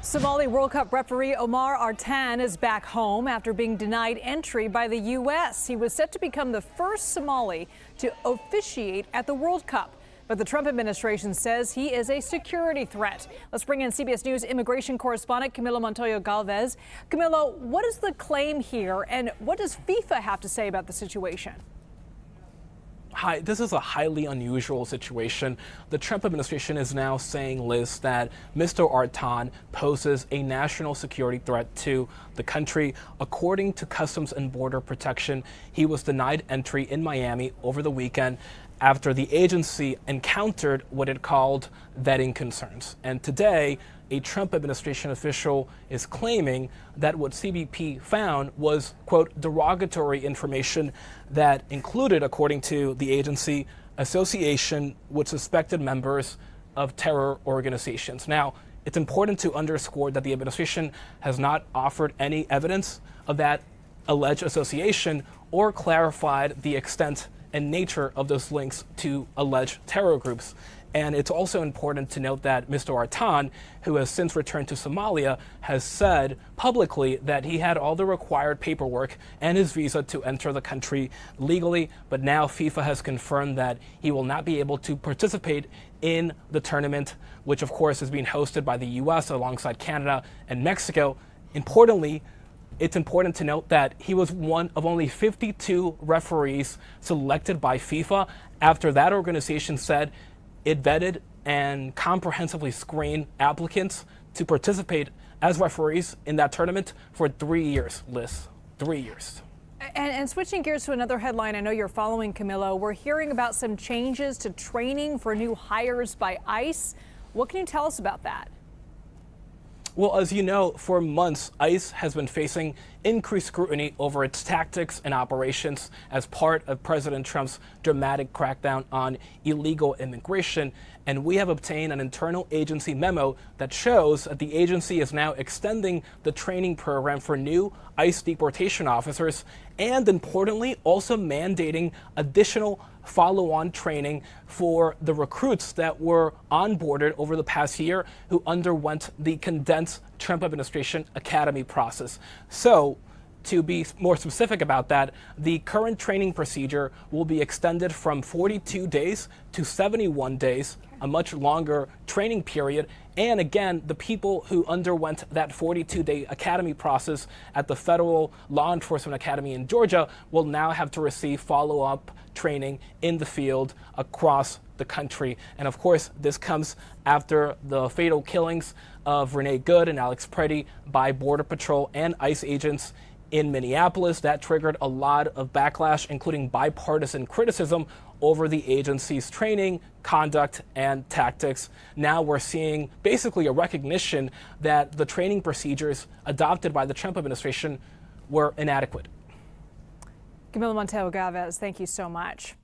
Somali World Cup referee Omar Artan is back home after being denied entry by the U.S. He was set to become the first Somali to officiate at the World Cup. But the Trump administration says he is a security threat. Let's bring in CBS News immigration correspondent Camilo Montoya-Galvez. Camilo, what is the claim here, and what does FIFA have to say about the situation? Hi, this is a highly unusual situation. The Trump administration is now saying, Liz, that Mr. Artan poses a national security threat to the country. According to Customs and Border Protection, he was denied entry in Miami over the weekend after the agency encountered what it called vetting concerns. And today, a Trump administration official is claiming that what CBP found was, quote, derogatory information that included, according to the agency, association with suspected members of terror organizations. Now, it's important to underscore that the administration has not offered any evidence of that alleged association or clarified the extent and nature of those links to alleged terror groups. And it's also important to note that Mr. Artan, who has since returned to Somalia, has said publicly that he had all the required paperwork and his visa to enter the country legally. But now FIFA has confirmed that he will not be able to participate in the tournament, which of course is being hosted by the U.S. alongside Canada and Mexico. Importantly, it's important to note that he was one of only 52 referees selected by FIFA after that organization said it vetted and comprehensively screened applicants to participate as referees in that tournament for 3 years, Liz. 3 years. And switching gears to another headline, I know you're following, Camilo. We're hearing about some changes to training for new hires by ICE. What can you tell us about that? Well, as you know, for months, ICE has been facing increased scrutiny over its tactics and operations as part of President Trump's dramatic crackdown on illegal immigration. And we have obtained an internal agency memo that shows that the agency is now extending the training program for new ICE deportation officers and, importantly, also mandating additional follow-on training for the recruits that were onboarded over the past year who underwent the condensed Trump administration academy process. So, to be more specific about that, the current training procedure will be extended from 42 days to 71 days, a much longer training period. And again, the people who underwent that 42-day academy process at the Federal Law Enforcement Academy in Georgia will now have to receive follow-up training in the field across the country. And of course, this comes after the fatal killings of Renee Good and Alex Preddy by Border Patrol and ICE agents in Minneapolis. That triggered a lot of backlash, including bipartisan criticism over the agency's training, conduct, and tactics. Now we're seeing basically a recognition that the training procedures adopted by the Trump administration were inadequate. Camilo Montoya-Galvez, thank you so much.